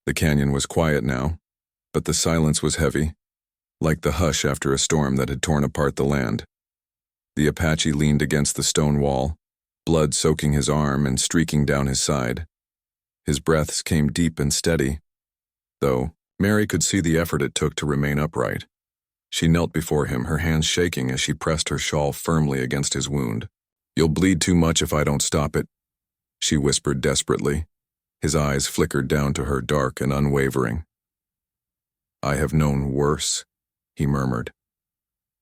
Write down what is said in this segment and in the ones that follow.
The canyon was quiet now, but the silence was heavy, like the hush after a storm that had torn apart the land. The Apache leaned against the stone wall, blood soaking his arm and streaking down his side. His breaths came deep and steady, though Mary could see the effort it took to remain upright. She knelt before him, her hands shaking as she pressed her shawl firmly against his wound. "You'll bleed too much if I don't stop it," she whispered desperately. His eyes flickered down to her, dark and unwavering. "I have known worse," he murmured.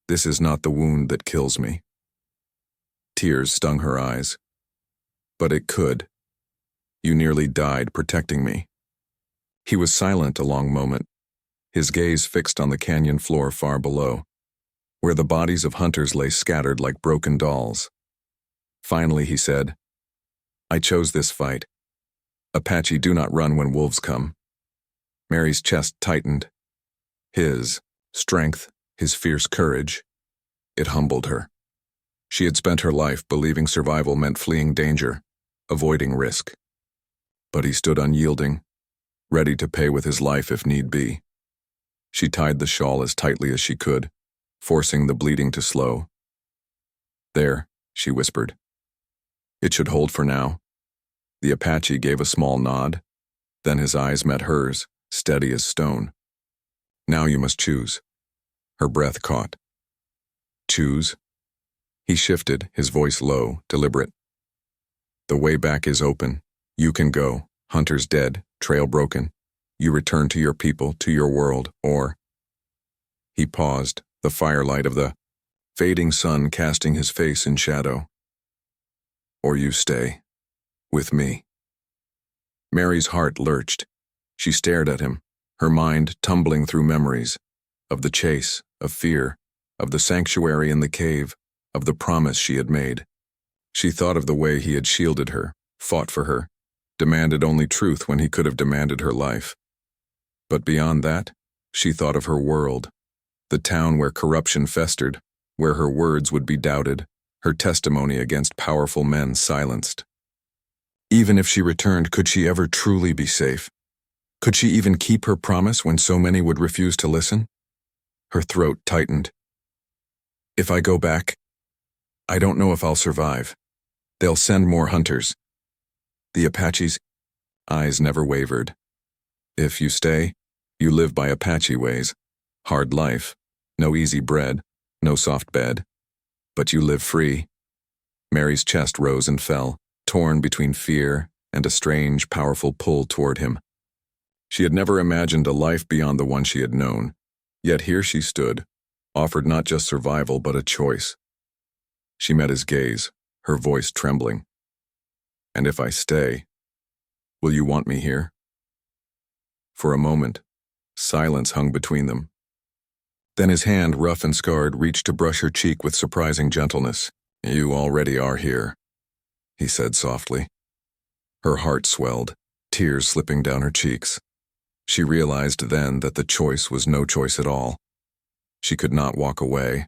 "This is not the wound that kills me." Tears stung her eyes. "But it could. You nearly died protecting me." He was silent a long moment, his gaze fixed on the canyon floor far below, where the bodies of hunters lay scattered like broken dolls. Finally he said, "I chose this fight. Apache do not run when wolves come." Mary's chest tightened. His strength, his fierce courage. It humbled her. She had spent her life believing survival meant fleeing danger, avoiding risk. But he stood unyielding, ready to pay with his life if need be. She tied the shawl as tightly as she could, forcing the bleeding to slow. "There," she whispered. "It should hold for now." The Apache gave a small nod, then his eyes met hers, steady as stone. "Now you must choose." Her breath caught. "Choose?" He shifted, his voice low, deliberate. "The way back is open. You can go. Hunter's dead, trail broken. You return to your people, to your world, or—" He paused, the firelight of the fading sun casting his face in shadow. "Or you stay. With me." Mary's heart lurched. She stared at him, her mind tumbling through memories of the chase, of fear, of the sanctuary in the cave, of the promise she had made. She thought of the way he had shielded her, fought for her, demanded only truth when he could have demanded her life. But beyond that, she thought of her world, the town where corruption festered, where her words would be doubted, her testimony against powerful men silenced. Even if she returned, could she ever truly be safe? Could she even keep her promise when so many would refuse to listen? Her throat tightened. "If I go back, I don't know if I'll survive. They'll send more hunters." The Apache's eyes never wavered. "If you stay, you live by Apache ways. Hard life, no easy bread, no soft bed. But you live free." Mary's chest rose and fell, torn between fear and a strange, powerful pull toward him. She had never imagined a life beyond the one she had known, yet here she stood, offered not just survival but a choice. She met his gaze, her voice trembling. "And if I stay, will you want me here?" For a moment, silence hung between them. Then his hand, rough and scarred, reached to brush her cheek with surprising gentleness. "You already are here," he said softly. Her heart swelled, tears slipping down her cheeks. She realized then that the choice was no choice at all. She could not walk away,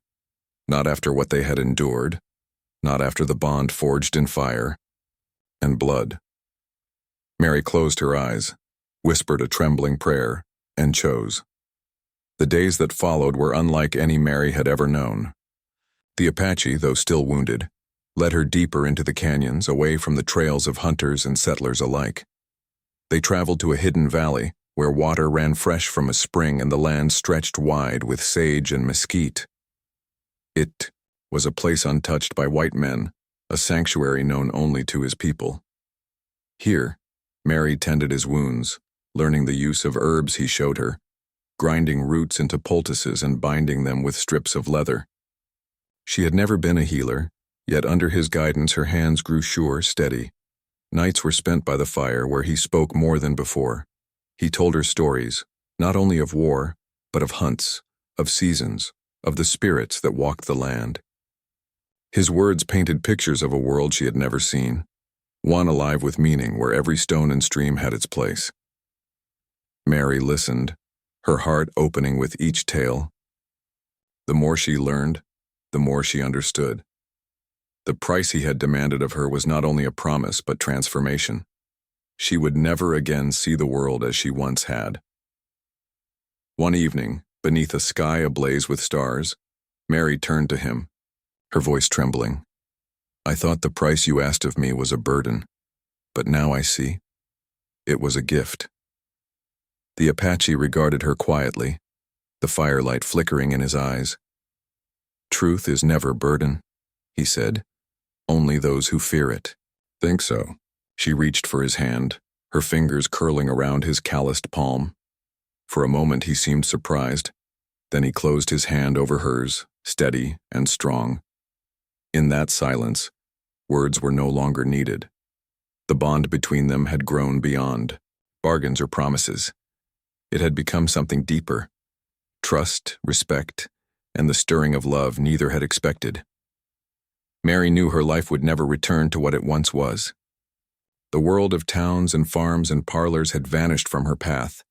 not after what they had endured, not after the bond forged in fire and blood. Mary closed her eyes, whispered a trembling prayer, and chose. The days that followed were unlike any Mary had ever known. The Apache, though still wounded, led her deeper into the canyons, away from the trails of hunters and settlers alike. They traveled to a hidden valley, where water ran fresh from a spring and the land stretched wide with sage and mesquite. It was a place untouched by white men, a sanctuary known only to his people. Here, Mary tended his wounds, learning the use of herbs he showed her, grinding roots into poultices and binding them with strips of leather. She had never been a healer, yet under his guidance her hands grew sure, steady. Nights were spent by the fire where he spoke more than before. He told her stories, not only of war, but of hunts, of seasons, of the spirits that walked the land. His words painted pictures of a world she had never seen, one alive with meaning where every stone and stream had its place. Mary listened, her heart opening with each tale. The more she learned, the more she understood. The price he had demanded of her was not only a promise but transformation. She would never again see the world as she once had. One evening, beneath a sky ablaze with stars, Mary turned to him, her voice trembling. "I thought the price you asked of me was a burden, but now I see. It was a gift." The Apache regarded her quietly, the firelight flickering in his eyes. "Truth is never burden," he said. "Only those who fear it." "Think so?" She reached for his hand, her fingers curling around his calloused palm. For a moment he seemed surprised, then he closed his hand over hers, steady and strong. In that silence, words were no longer needed. The bond between them had grown beyond bargains or promises. It had become something deeper. Trust, respect, and the stirring of love neither had expected. Mary knew her life would never return to what it once was. The world of towns and farms and parlors had vanished from her path.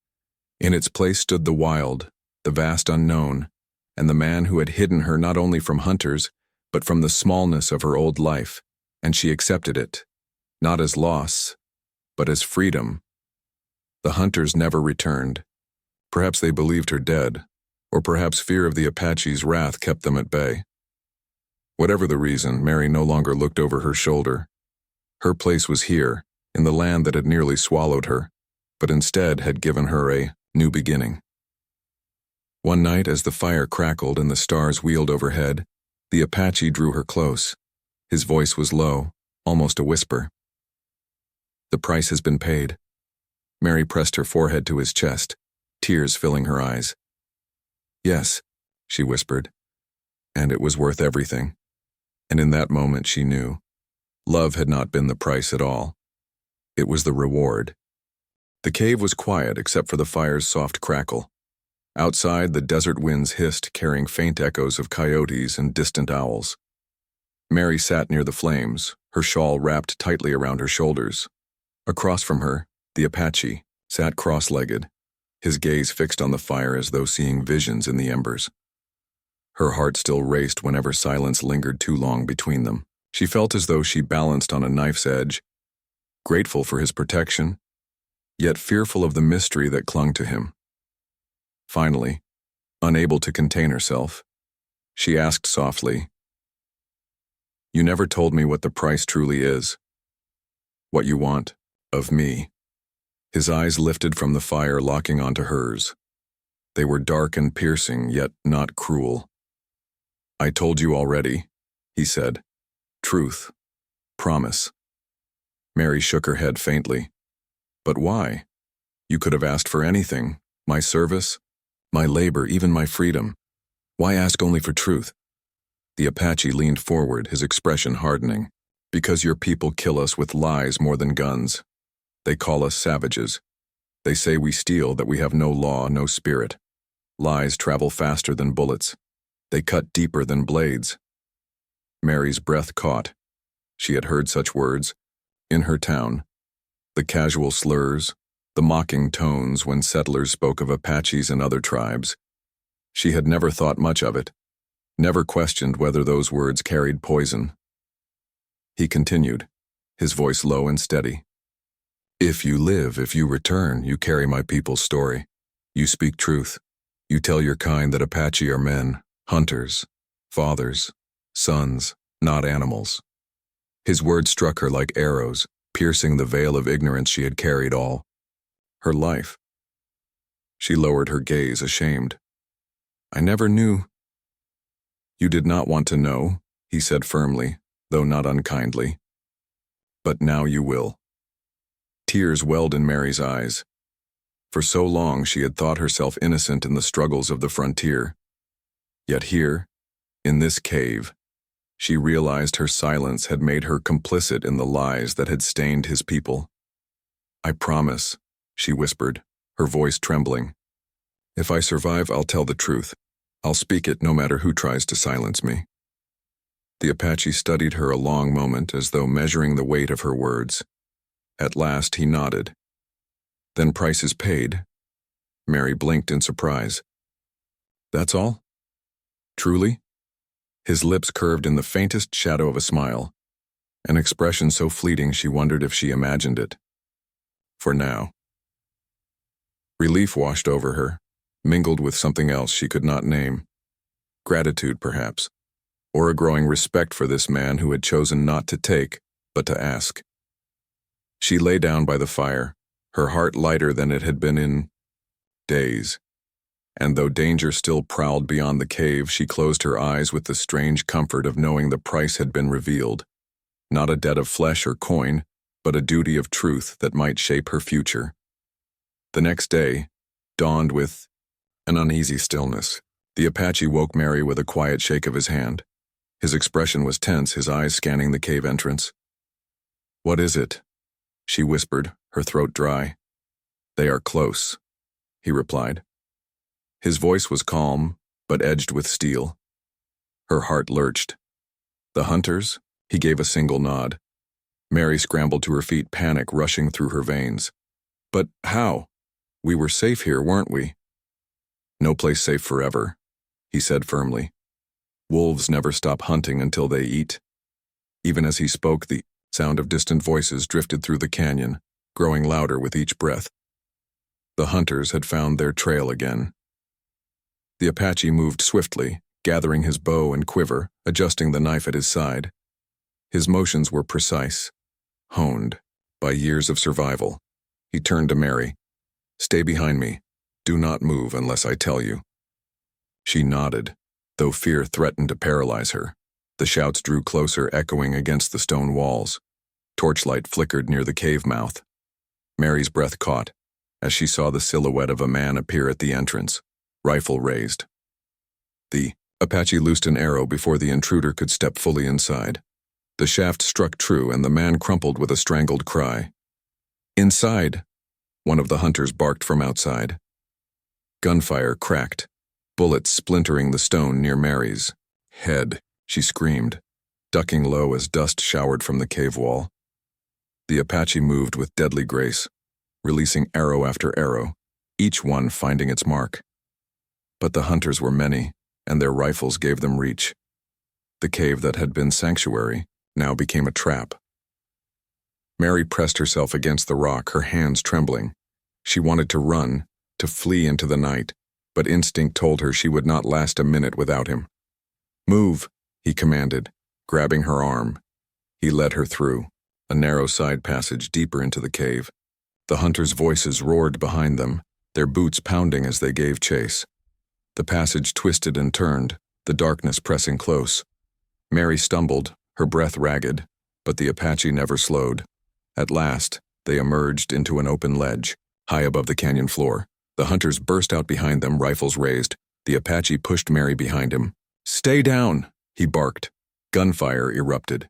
In its place stood the wild, the vast unknown, and the man who had hidden her not only from hunters, but from the smallness of her old life, and she accepted it, not as loss, but as freedom. The hunters never returned. Perhaps they believed her dead, or perhaps fear of the Apache's wrath kept them at bay. Whatever the reason, Mary no longer looked over her shoulder. Her place was here, in the land that had nearly swallowed her, but instead had given her a new beginning. One night, as the fire crackled and the stars wheeled overhead, the Apache drew her close. His voice was low, almost a whisper. "The price has been paid." Mary pressed her forehead to his chest, tears filling her eyes. "Yes," she whispered, "and it was worth everything." And in that moment she knew. Love had not been the price at all. It was the reward. The cave was quiet except for the fire's soft crackle. Outside, the desert winds hissed, carrying faint echoes of coyotes and distant owls. Mary sat near the flames, her shawl wrapped tightly around her shoulders. Across from her, the Apache sat cross-legged, his gaze fixed on the fire as though seeing visions in the embers. Her heart still raced whenever silence lingered too long between them. She felt as though she balanced on a knife's edge, grateful for his protection, yet fearful of the mystery that clung to him. Finally, unable to contain herself, she asked softly, "You never told me what the price truly is. What you want of me." His eyes lifted from the fire, locking onto hers. They were dark and piercing, yet not cruel. "I told you already," he said. "Truth. Promise." Mary shook her head faintly. "But why? You could have asked for anything. My service, my labor, even my freedom. Why ask only for truth?" The Apache leaned forward, his expression hardening. "Because your people kill us with lies more than guns. They call us savages. They say we steal, that we have no law, no spirit. Lies travel faster than bullets. They cut deeper than blades." Mary's breath caught. She had heard such words in her town. The casual slurs, the mocking tones when settlers spoke of Apaches and other tribes. She had never thought much of it, never questioned whether those words carried poison. He continued, his voice low and steady. "If you live, if you return, you carry my people's story. You speak truth. You tell your kind that Apache are men, hunters, fathers, sons, not animals." His words struck her like arrows, piercing the veil of ignorance she had carried all her life. She lowered her gaze, ashamed. "I never knew." "You did not want to know," he said firmly, though not unkindly. "But now you will." Tears welled in Mary's eyes. For so long she had thought herself innocent in the struggles of the frontier. Yet here, in this cave, she realized her silence had made her complicit in the lies that had stained his people. "I promise," she whispered, her voice trembling. "If I survive, I'll tell the truth. I'll speak it no matter who tries to silence me." The Apache studied her a long moment, as though measuring the weight of her words. At last he nodded. "Then price is paid." Mary blinked in surprise. "That's all? Truly?" His lips curved in the faintest shadow of a smile, an expression so fleeting she wondered if she imagined it. For now. Relief washed over her, mingled with something else she could not name. Gratitude, perhaps, or a growing respect for this man who had chosen not to take, but to ask. She lay down by the fire, her heart lighter than it had been in days. And though danger still prowled beyond the cave, she closed her eyes with the strange comfort of knowing the price had been revealed. Not a debt of flesh or coin, but a duty of truth that might shape her future. The next day dawned with an uneasy stillness. The Apache woke Mary with a quiet shake of his hand. His expression was tense, his eyes scanning the cave entrance. "What is it?" she whispered, her throat dry. "They are close," he replied. His voice was calm, but edged with steel. Her heart lurched. "The hunters?" He gave a single nod. Mary scrambled to her feet, panic rushing through her veins. "But how? We were safe here, weren't we?" "No place safe forever," he said firmly. "Wolves never stop hunting until they eat." Even as he spoke, the sound of distant voices drifted through the canyon, growing louder with each breath. The hunters had found their trail again. The Apache moved swiftly, gathering his bow and quiver, adjusting the knife at his side. His motions were precise, honed by years of survival. He turned to Mary. "Stay behind me. Do not move unless I tell you." She nodded, though fear threatened to paralyze her. The shouts drew closer, echoing against the stone walls. Torchlight flickered near the cave mouth. Mary's breath caught as she saw the silhouette of a man appear at the entrance, rifle raised. The Apache loosed an arrow before the intruder could step fully inside. The shaft struck true, and the man crumpled with a strangled cry. "Inside!" one of the hunters barked from outside. Gunfire cracked, bullets splintering the stone near Mary's head. She screamed, ducking low as dust showered from the cave wall. The Apache moved with deadly grace, releasing arrow after arrow, each one finding its mark. But the hunters were many, and their rifles gave them reach. The cave that had been sanctuary now became a trap. Mary pressed herself against the rock, her hands trembling. She wanted to run, to flee into the night, but instinct told her she would not last a minute without him. "Move," he commanded, grabbing her arm. He led her through a narrow side passage deeper into the cave. The hunters' voices roared behind them, their boots pounding as they gave chase. The passage twisted and turned, the darkness pressing close. Mary stumbled, her breath ragged, but the Apache never slowed. At last, they emerged into an open ledge, high above the canyon floor. The hunters burst out behind them, rifles raised. The Apache pushed Mary behind him. "Stay down," he barked. Gunfire erupted.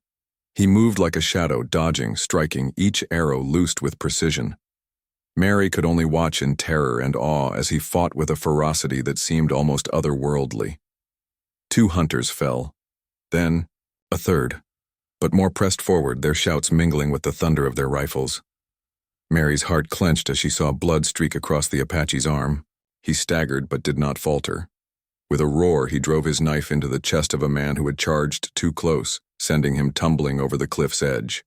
He moved like a shadow, dodging, striking, each arrow loosed with precision. Mary could only watch in terror and awe as he fought with a ferocity that seemed almost otherworldly. 2 hunters fell. Then, a third, but more pressed forward, their shouts mingling with the thunder of their rifles. Mary's heart clenched as she saw blood streak across the Apache's arm. He staggered but did not falter. With a roar, he drove his knife into the chest of a man who had charged too close, sending him tumbling over the cliff's edge.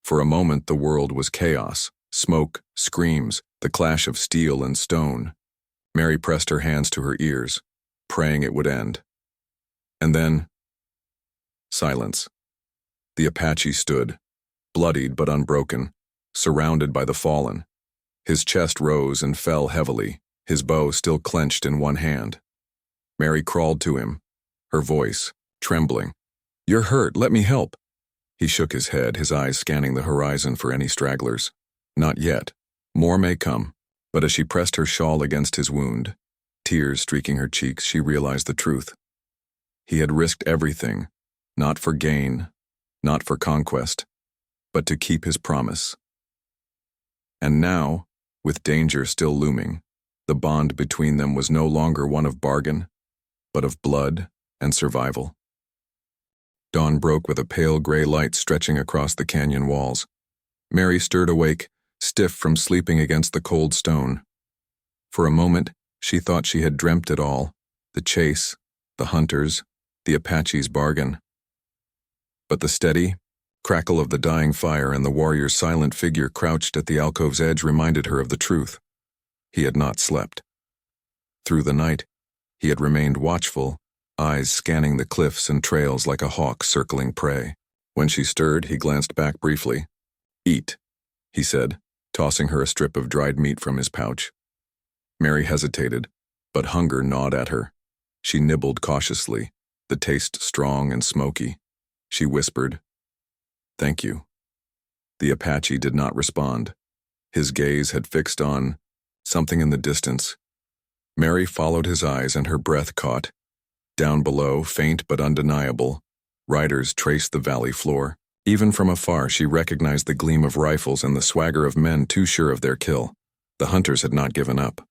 For a moment, the world was chaos. Smoke, screams, the clash of steel and stone. Mary pressed her hands to her ears, praying it would end. And then, silence. The Apache stood, bloodied but unbroken, surrounded by the fallen. His chest rose and fell heavily, his bow still clenched in one hand. Mary crawled to him, her voice trembling. "You're hurt, let me help." He shook his head, his eyes scanning the horizon for any stragglers. Not yet. More may come. But as she pressed her shawl against his wound, tears streaking her cheeks, she realized the truth. He had risked everything, not for gain, not for conquest, but to keep his promise. And now, with danger still looming, the bond between them was no longer one of bargain, but of blood and survival. Dawn broke with a pale gray light stretching across the canyon walls. Mary stirred awake, stiff from sleeping against the cold stone. For a moment, she thought she had dreamt it all, the chase, the hunters, the Apache's bargain. But the steady, Crackle of the dying fire and the warrior's silent figure crouched at the alcove's edge reminded her of the truth. He had not slept. Through the night, he had remained watchful, eyes scanning the cliffs and trails like a hawk circling prey. When she stirred, he glanced back briefly. "Eat," he said, tossing her a strip of dried meat from his pouch. Mary hesitated, but hunger gnawed at her. She nibbled cautiously, the taste strong and smoky. She whispered, "Thank you." The Apache did not respond. His gaze had fixed on something in the distance. Mary followed his eyes and her breath caught. Down below, faint but undeniable, riders traced the valley floor. Even from afar, she recognized the gleam of rifles and the swagger of men too sure of their kill. The hunters had not given up.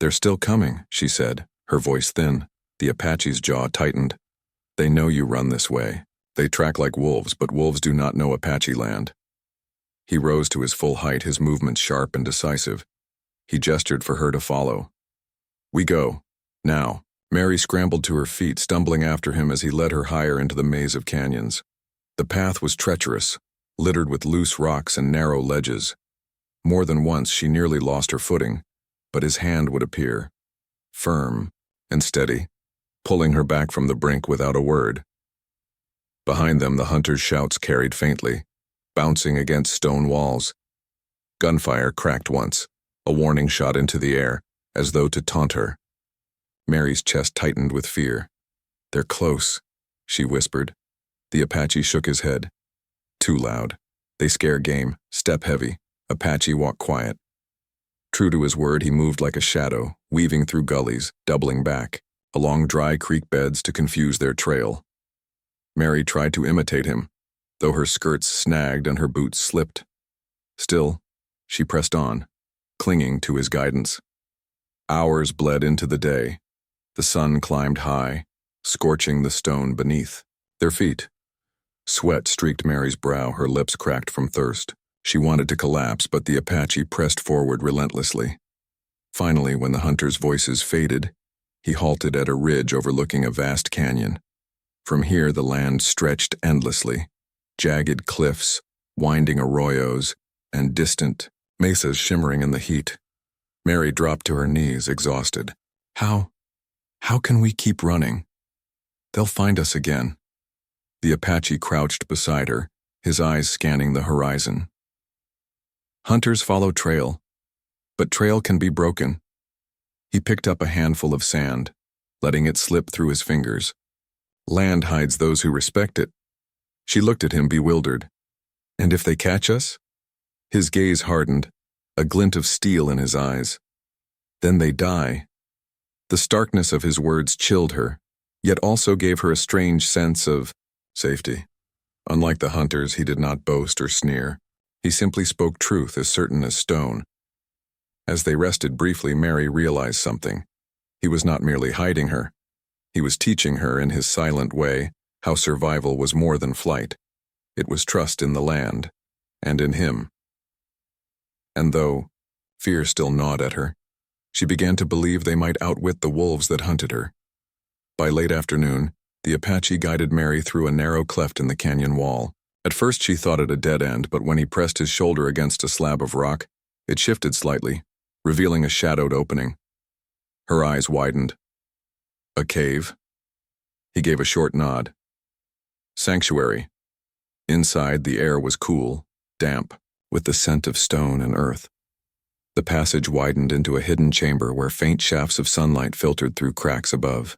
"They're still coming," she said, her voice thin. The Apache's jaw tightened. "They know you run this way. They track like wolves, but wolves do not know Apache land." He rose to his full height, his movements sharp and decisive. He gestured for her to follow. "We go. Now." Mary scrambled to her feet, stumbling after him as he led her higher into the maze of canyons. The path was treacherous, littered with loose rocks and narrow ledges. More than once she nearly lost her footing, but his hand would appear, firm and steady, pulling her back from the brink without a word. Behind them, the hunters' shouts carried faintly, bouncing against stone walls. Gunfire cracked once, a warning shot into the air, as though to taunt her. Mary's chest tightened with fear. "They're close," she whispered. The Apache shook his head. "Too loud. They scare game, step heavy. Apache walk quiet." True to his word, he moved like a shadow, weaving through gullies, doubling back, along dry creek beds to confuse their trail. Mary tried to imitate him, though her skirts snagged and her boots slipped. Still, she pressed on, clinging to his guidance. Hours bled into the day. The sun climbed high, scorching the stone beneath their feet. Sweat streaked Mary's brow, her lips cracked from thirst. She wanted to collapse, but the Apache pressed forward relentlessly. Finally, when the hunters' voices faded, he halted at a ridge overlooking a vast canyon. From here, the land stretched endlessly, jagged cliffs, winding arroyos, and distant mesas shimmering in the heat. Mary dropped to her knees, exhausted. How can we keep running? They'll find us again." The Apache crouched beside her, his eyes scanning the horizon. "Hunters follow trail, but trail can be broken." He picked up a handful of sand, letting it slip through his fingers. "Land hides those who respect it." She looked at him, bewildered. "And if they catch us?" His gaze hardened, a glint of steel in his eyes. "Then they die." The starkness of his words chilled her, yet also gave her a strange sense of safety. Unlike the hunters, he did not boast or sneer. He simply spoke truth as certain as stone. As they rested briefly, Mary realized something. He was not merely hiding her. He was teaching her in his silent way how survival was more than flight. It was trust in the land, and in him. And though fear still gnawed at her, she began to believe they might outwit the wolves that hunted her. By late afternoon, the Apache guided Mary through a narrow cleft in the canyon wall. At first she thought it a dead end, but when he pressed his shoulder against a slab of rock, it shifted slightly, revealing a shadowed opening. Her eyes widened. "A cave?" He gave a short nod. "Sanctuary." Inside, the air was cool, damp, with the scent of stone and earth. The passage widened into a hidden chamber where faint shafts of sunlight filtered through cracks above.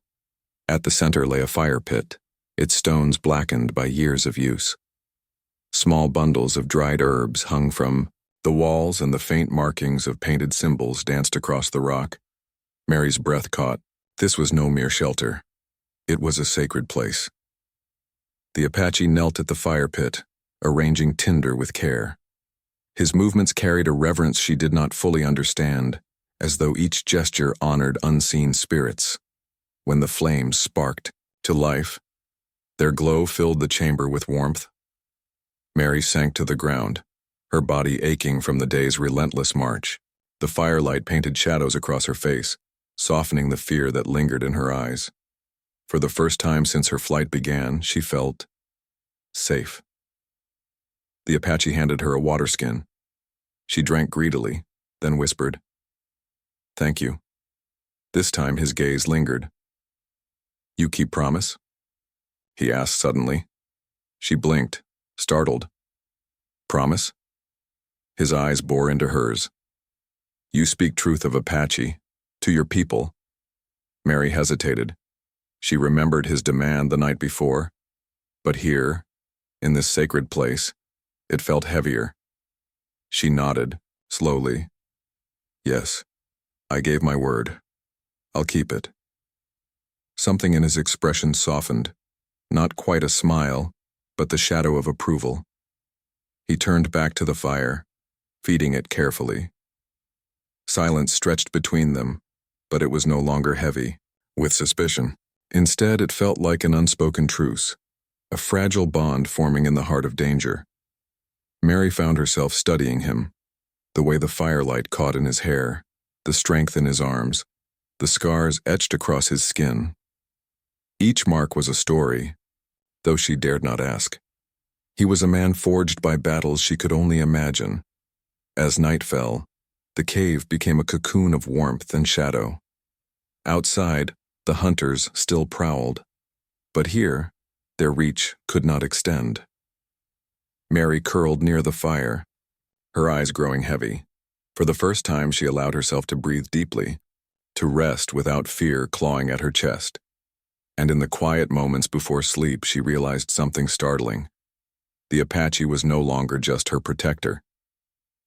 At the center lay a fire pit, its stones blackened by years of use. Small bundles of dried herbs hung from the walls, and the faint markings of painted symbols danced across the rock. Mary's breath caught. This was no mere shelter. It was a sacred place. The Apache knelt at the fire pit, arranging tinder with care. His movements carried a reverence she did not fully understand, as though each gesture honored unseen spirits. When the flames sparked to life, their glow filled the chamber with warmth. Mary sank to the ground, her body aching from the day's relentless march. The firelight painted shadows across her face, softening the fear that lingered in her eyes. For the first time since her flight began, she felt safe. The Apache handed her a water skin. She drank greedily, then whispered, "Thank you." This time his gaze lingered. "You keep promise?" he asked suddenly. She blinked, startled. "Promise?" His eyes bore into hers. "You speak truth of Apache, to your people." Mary hesitated. She remembered his demand the night before, but here, in this sacred place, it felt heavier. She nodded, slowly. "Yes, I gave my word. I'll keep it." Something in his expression softened, not quite a smile, but the shadow of approval. He turned back to the fire, feeding it carefully. Silence stretched between them, but it was no longer heavy with suspicion. Instead, it felt like an unspoken truce, a fragile bond forming in the heart of danger. Mary found herself studying him, the way the firelight caught in his hair, the strength in his arms, the scars etched across his skin. Each mark was a story, though she dared not ask. He was a man forged by battles she could only imagine. As night fell, the cave became a cocoon of warmth and shadow. Outside, the hunters still prowled, but here, their reach could not extend. Mary curled near the fire, her eyes growing heavy. For the first time, she allowed herself to breathe deeply, to rest without fear clawing at her chest. And in the quiet moments before sleep, she realized something startling. The Apache was no longer just her protector.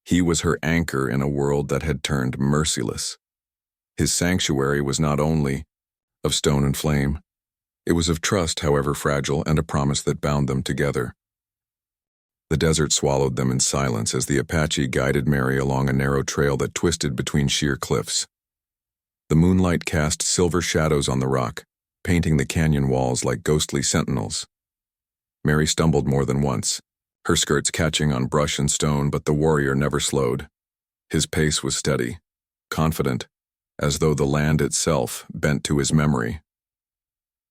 He was her anchor in a world that had turned merciless. His sanctuary was not only of stone and flame, it was of trust, however fragile, and a promise that bound them together. The desert swallowed them in silence as the Apache guided Mary along a narrow trail that twisted between sheer cliffs. The moonlight cast silver shadows on the rock, painting the canyon walls like ghostly sentinels. Mary stumbled more than once, her skirts catching on brush and stone, but the warrior never slowed. His pace was steady, confident, as though the land itself bent to his memory.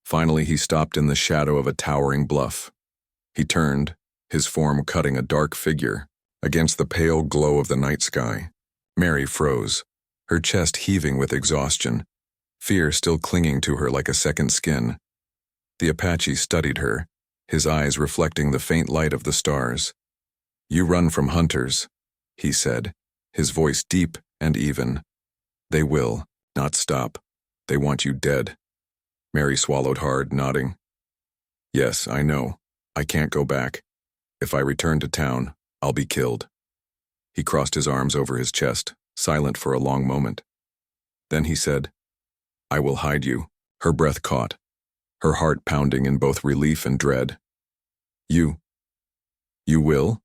Finally, he stopped in the shadow of a towering bluff. He turned, his form cutting a dark figure against the pale glow of the night sky. Mary froze, her chest heaving with exhaustion, fear still clinging to her like a second skin. The Apache studied her, his eyes reflecting the faint light of the stars. "You run from hunters," he said, his voice deep and even. "They will not stop. They want you dead." Mary swallowed hard, nodding. "Yes, I know. I can't go back. If I return to town, I'll be killed." He crossed his arms over his chest, silent for a long moment. Then he said, "I will hide you." Her breath caught, her heart pounding in both relief and dread. You will?"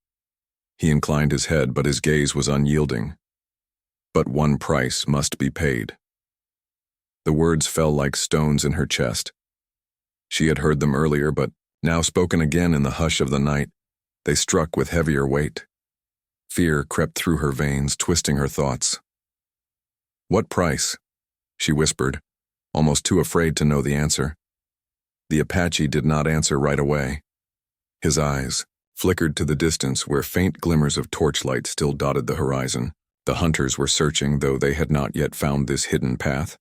He inclined his head, but his gaze was unyielding. "But one price must be paid." The words fell like stones in her chest. She had heard them earlier, but now spoken again in the hush of the night, they struck with heavier weight. Fear crept through her veins, twisting her thoughts. "What price?" she whispered, almost too afraid to know the answer. The Apache did not answer right away. His eyes flickered to the distance where faint glimmers of torchlight still dotted the horizon. The hunters were searching, though they had not yet found this hidden path.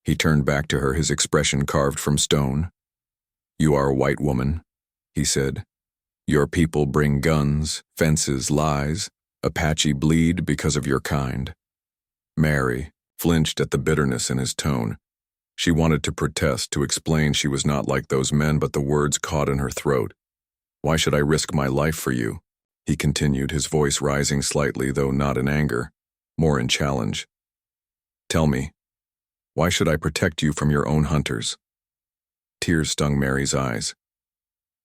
He turned back to her, his expression carved from stone. "You are a white woman," he said. "Your people bring guns, fences, lies. Apache bleed because of your kind." Mary flinched at the bitterness in his tone. She wanted to protest, to explain she was not like those men, but the words caught in her throat. "Why should I risk my life for you?" he continued, his voice rising slightly, though not in anger, more in challenge. "Tell me, why should I protect you from your own hunters?" Tears stung Mary's eyes.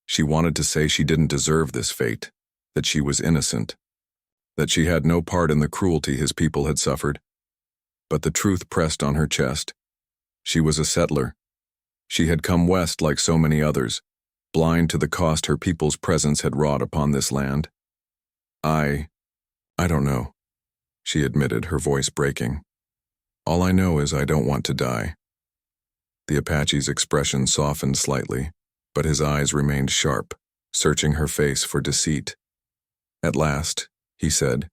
She wanted to say she didn't deserve this fate, that she was innocent, that she had no part in the cruelty his people had suffered. But the truth pressed on her chest. She was a settler. She had come west like so many others, blind to the cost her people's presence had wrought upon this land. I don't know," she admitted, her voice breaking. "All I know is I don't want to die." The Apache's expression softened slightly, but his eyes remained sharp, searching her face for deceit. At last, he said,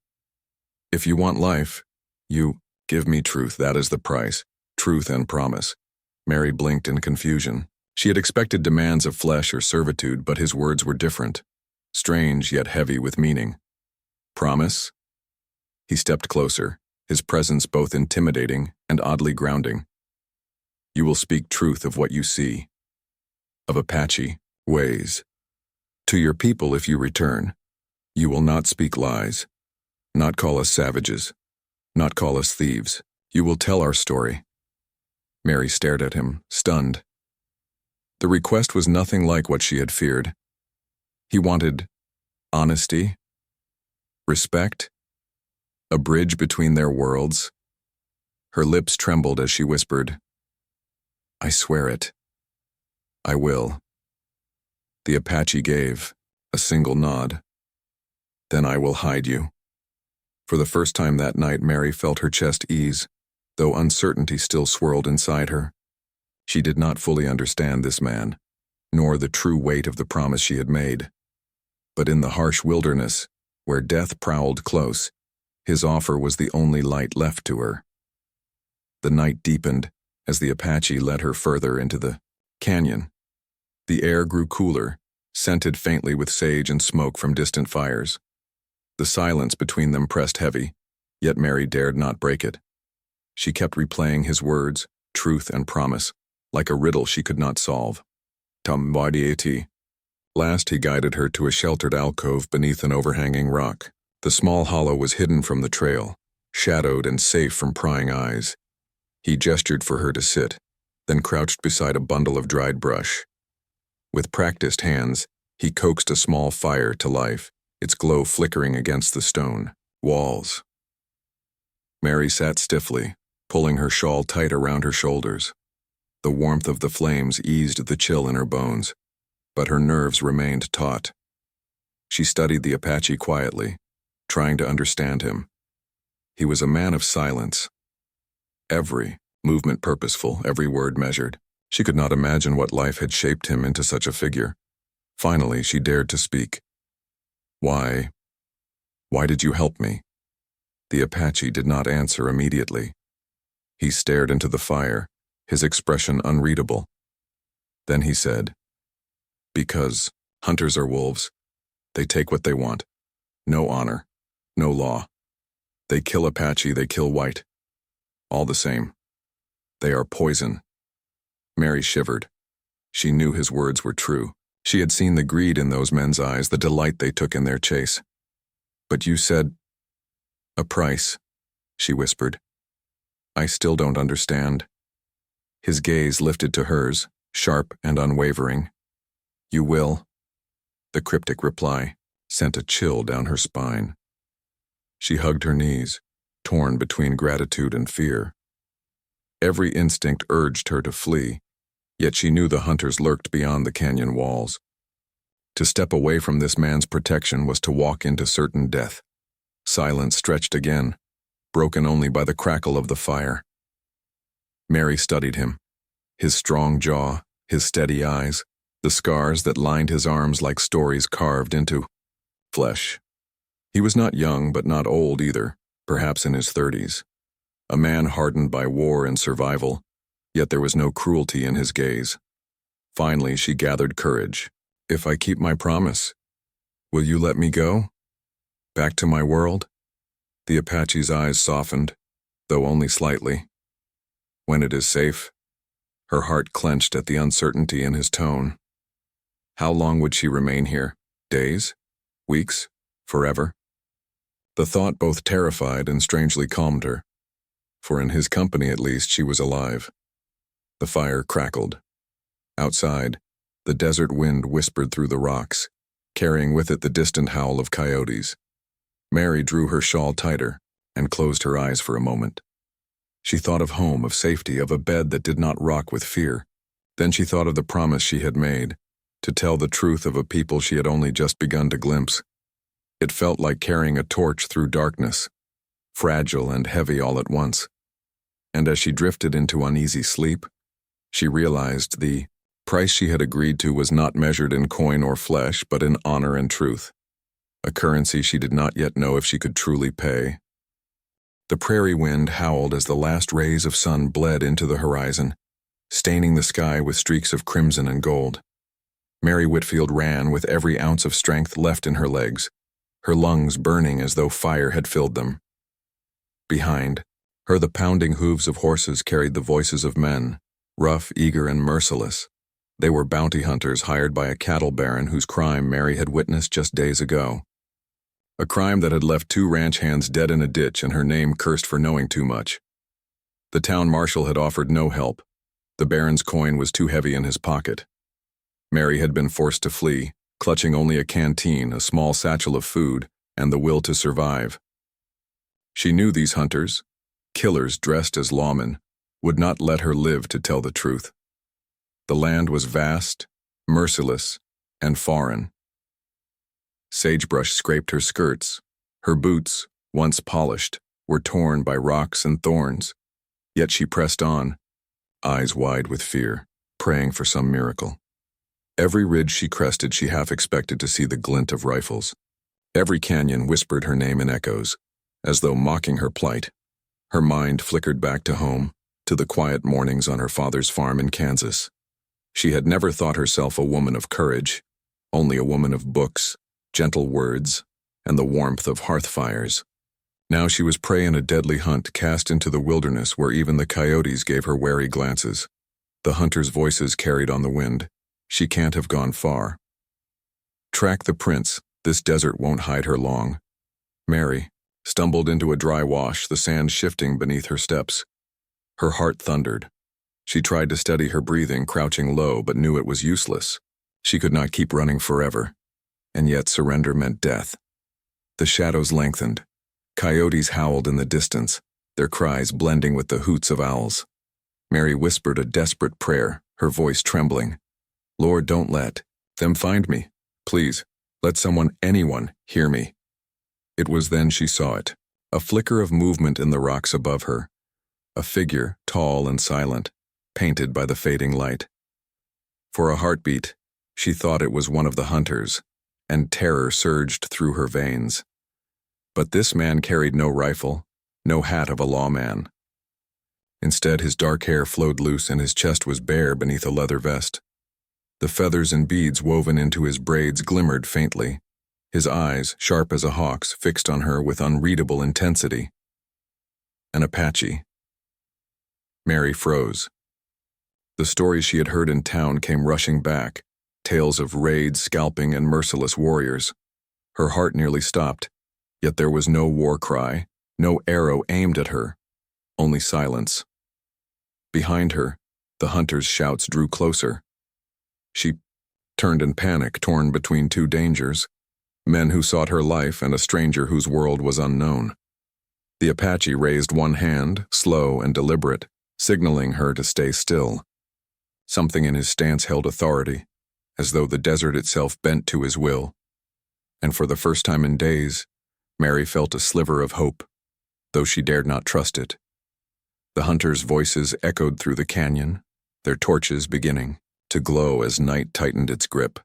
"If you want life, you give me truth. That is the price. Truth and promise." Mary blinked in confusion. She had expected demands of flesh or servitude, but his words were different, strange yet heavy with meaning. Promise? He stepped closer, his presence both intimidating and oddly grounding. "You will speak truth of what you see, of Apache ways. To your people if you return, you will not speak lies, not call us savages, not call us thieves. You will tell our story." Mary stared at him, stunned. The request was nothing like what she had feared. He wanted honesty, respect, a bridge between their worlds. Her lips trembled as she whispered, "I swear it. I will." The Apache gave a single nod. "Then I will hide you." For the first time that night, Mary felt her chest ease, though uncertainty still swirled inside her. She did not fully understand this man, nor the true weight of the promise she had made. But in the harsh wilderness, where death prowled close, his offer was the only light left to her. The night deepened as the Apache led her further into the canyon. The air grew cooler, scented faintly with sage and smoke from distant fires. The silence between them pressed heavy, yet Mary dared not break it. She kept replaying his words, truth and promise, like a riddle she could not solve. Tamwadiati. Last he guided her to a sheltered alcove beneath an overhanging rock. The small hollow was hidden from the trail, shadowed and safe from prying eyes. He gestured for her to sit, then crouched beside a bundle of dried brush. With practiced hands, he coaxed a small fire to life, its glow flickering against the stone walls. Mary sat stiffly, pulling her shawl tight around her shoulders. The warmth of the flames eased the chill in her bones, but her nerves remained taut. She studied the Apache quietly, trying to understand him. He was a man of silence. Every movement purposeful, every word measured. She could not imagine what life had shaped him into such a figure. Finally, she dared to speak. Why did you help me?" The Apache did not answer immediately. He stared into the fire, his expression unreadable. Then he said, "Because hunters are wolves. They take what they want. No honor, no law. They kill Apache, they kill white. All the same. They are poison." Mary shivered. She knew his words were true. She had seen the greed in those men's eyes, the delight they took in their chase. "But you said, a price," she whispered. "I still don't understand." His gaze lifted to hers, sharp and unwavering. "You will?" The cryptic reply sent a chill down her spine. She hugged her knees, torn between gratitude and fear. Every instinct urged her to flee, yet she knew the hunters lurked beyond the canyon walls. To step away from this man's protection was to walk into certain death. Silence stretched again, broken only by the crackle of the fire. Mary studied him, his strong jaw, his steady eyes, the scars that lined his arms like stories carved into flesh. He was not young, but not old either, perhaps in his 30s. A man hardened by war and survival, yet there was no cruelty in his gaze. Finally, she gathered courage. "If I keep my promise, will you let me go? Back to my world?" The Apache's eyes softened, though only slightly. "When it is safe." Her heart clenched at the uncertainty in his tone. How long would she remain here? Days? Weeks? Forever? The thought both terrified and strangely calmed her, for in his company at least she was alive. The fire crackled. Outside, the desert wind whispered through the rocks, carrying with it the distant howl of coyotes. Mary drew her shawl tighter and closed her eyes for a moment. She thought of home, of safety, of a bed that did not rock with fear. Then she thought of the promise she had made, to tell the truth of a people she had only just begun to glimpse. It felt like carrying a torch through darkness, fragile and heavy all at once. And as she drifted into uneasy sleep, she realized the price she had agreed to was not measured in coin or flesh, but in honor and truth. a currency she did not yet know if she could truly pay. The prairie wind howled as the last rays of sun bled into the horizon, staining the sky with streaks of crimson and gold. Mary Whitfield ran with every ounce of strength left in her legs, her lungs burning as though fire had filled them. Behind her, the pounding hooves of horses carried the voices of men, rough, eager, and merciless. They were bounty hunters hired by a cattle baron whose crime Mary had witnessed just days ago. A crime that had left 2 ranch hands dead in a ditch and her name cursed for knowing too much. The town marshal had offered no help. The baron's coin was too heavy in his pocket. Mary had been forced to flee, clutching only a canteen, a small satchel of food, and the will to survive. She knew these hunters, killers dressed as lawmen, would not let her live to tell the truth. The land was vast, merciless, and foreign. Sagebrush scraped her skirts. Her boots, once polished, were torn by rocks and thorns. Yet she pressed on, eyes wide with fear, praying for some miracle. Every ridge she crested, she half expected to see the glint of rifles. Every canyon whispered her name in echoes, as though mocking her plight. Her mind flickered back to home, to the quiet mornings on her father's farm in Kansas. She had never thought herself a woman of courage, only a woman of books, gentle words, and the warmth of hearth fires. Now she was prey in a deadly hunt cast into the wilderness where even the coyotes gave her wary glances. The hunters' voices carried on the wind. She can't have gone far. Track the prints. This desert won't hide her long. Mary stumbled into a dry wash, the sand shifting beneath her steps. Her heart thundered. She tried to steady her breathing, crouching low, but knew it was useless. She could not keep running forever. And yet surrender meant death. The shadows lengthened. Coyotes howled in the distance, their cries blending with the hoots of owls. Mary whispered a desperate prayer, her voice trembling. Lord, don't let them find me. Please, let someone, anyone, hear me. It was then she saw it, a flicker of movement in the rocks above her, a figure, tall and silent, painted by the fading light. For a heartbeat, she thought it was one of the hunters, and terror surged through her veins. But this man carried no rifle, no hat of a lawman. Instead, his dark hair flowed loose and his chest was bare beneath a leather vest. The feathers and beads woven into his braids glimmered faintly, his eyes, sharp as a hawk's, fixed on her with unreadable intensity. An Apache. Mary froze. The stories she had heard in town came rushing back, tales of raids, scalping, and merciless warriors. Her heart nearly stopped, yet there was no war cry, no arrow aimed at her, only silence. Behind her, the hunters' shouts drew closer. She turned in panic, torn between 2 dangers, men who sought her life and a stranger whose world was unknown. The Apache raised one hand, slow and deliberate, signaling her to stay still. Something in his stance held authority, as though the desert itself bent to his will. And for the first time in days, Mary felt a sliver of hope, though she dared not trust it. The hunters' voices echoed through the canyon, their torches beginning to glow as night tightened its grip.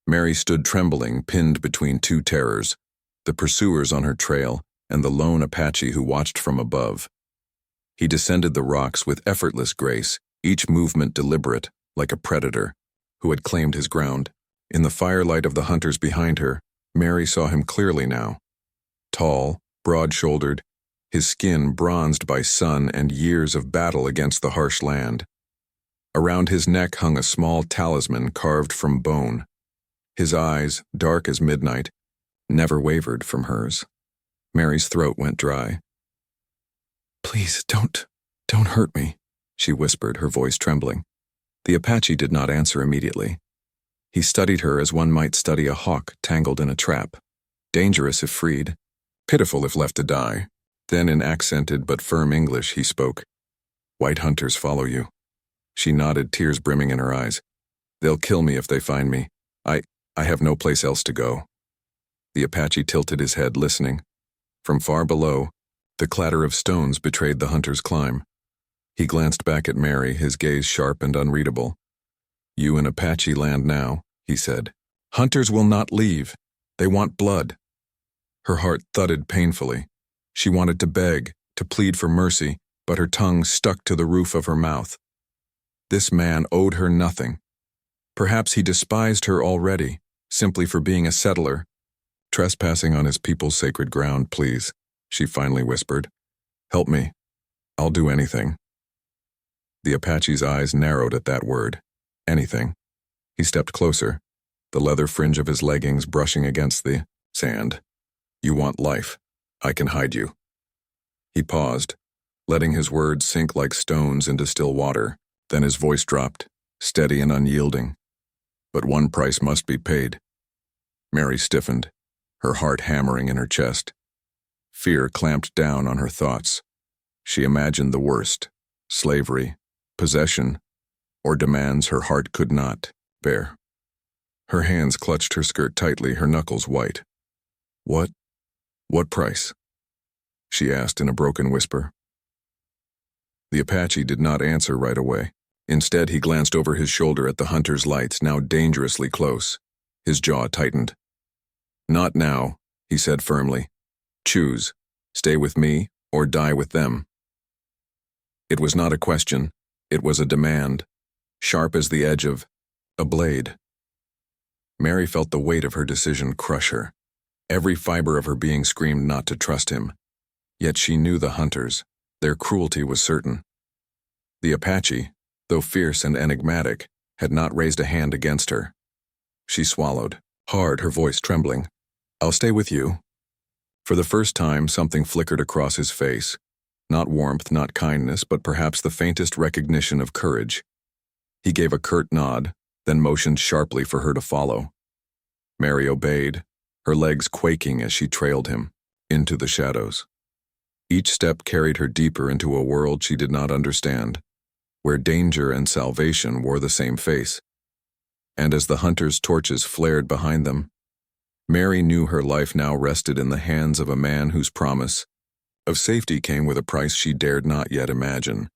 Mary stood trembling, pinned between 2 terrors, the pursuers on her trail and the lone Apache who watched from above. He descended the rocks with effortless grace, each movement deliberate, like a predator who had claimed his ground. In the firelight of the hunters behind her, Mary saw him clearly now. Tall, broad-shouldered, his skin bronzed by sun and years of battle against the harsh land. Around his neck hung a small talisman carved from bone. His eyes, dark as midnight, never wavered from hers. Mary's throat went dry. Please, don't hurt me, she whispered, her voice trembling. The Apache did not answer immediately. He studied her as one might study a hawk tangled in a trap, dangerous if freed, pitiful if left to die. Then in accented but firm English he spoke. White hunters follow you. She nodded, tears brimming in her eyes. They'll kill me if they find me. I have no place else to go. The Apache tilted his head, listening. From far below, the clatter of stones betrayed the hunter's climb. He glanced back at Mary, his gaze sharp and unreadable. You in Apache land now, he said. Hunters will not leave. They want blood. Her heart thudded painfully. She wanted to beg, to plead for mercy, but her tongue stuck to the roof of her mouth. This man owed her nothing. Perhaps he despised her already, simply for being a settler. "Trespassing on his people's sacred ground, please," she finally whispered. "Help me. I'll do anything." The Apache's eyes narrowed at that word. Anything. He stepped closer, the leather fringe of his leggings brushing against the sand. "You want life. I can hide you." He paused, letting his words sink like stones into still water. Then his voice dropped, steady and unyielding. "But one price must be paid." Mary stiffened, her heart hammering in her chest. Fear clamped down on her thoughts. She imagined the worst: slavery, possession, or demands her heart could not bear. Her hands clutched her skirt tightly, her knuckles white. What price?" she asked in a broken whisper. The Apache did not answer right away. Instead, he glanced over his shoulder at the hunter's lights, now dangerously close. His jaw tightened. "Not now," he said firmly. "Choose. Stay with me or die with them." It was not a question. It was a demand, sharp as the edge of a blade. Mary felt the weight of her decision crush her. Every fiber of her being screamed not to trust him. Yet she knew the hunters. Their cruelty was certain. The Apache, though fierce and enigmatic, had not raised a hand against her. She swallowed, hard, her voice trembling. "I'll stay with you." For the first time, something flickered across his face. Not warmth, not kindness, but perhaps the faintest recognition of courage. He gave a curt nod, then motioned sharply for her to follow. Mary obeyed, her legs quaking as she trailed him into the shadows. Each step carried her deeper into a world she did not understand, where danger and salvation wore the same face. And as the hunters' torches flared behind them, Mary knew her life now rested in the hands of a man whose promise of safety came with a price she dared not yet imagine.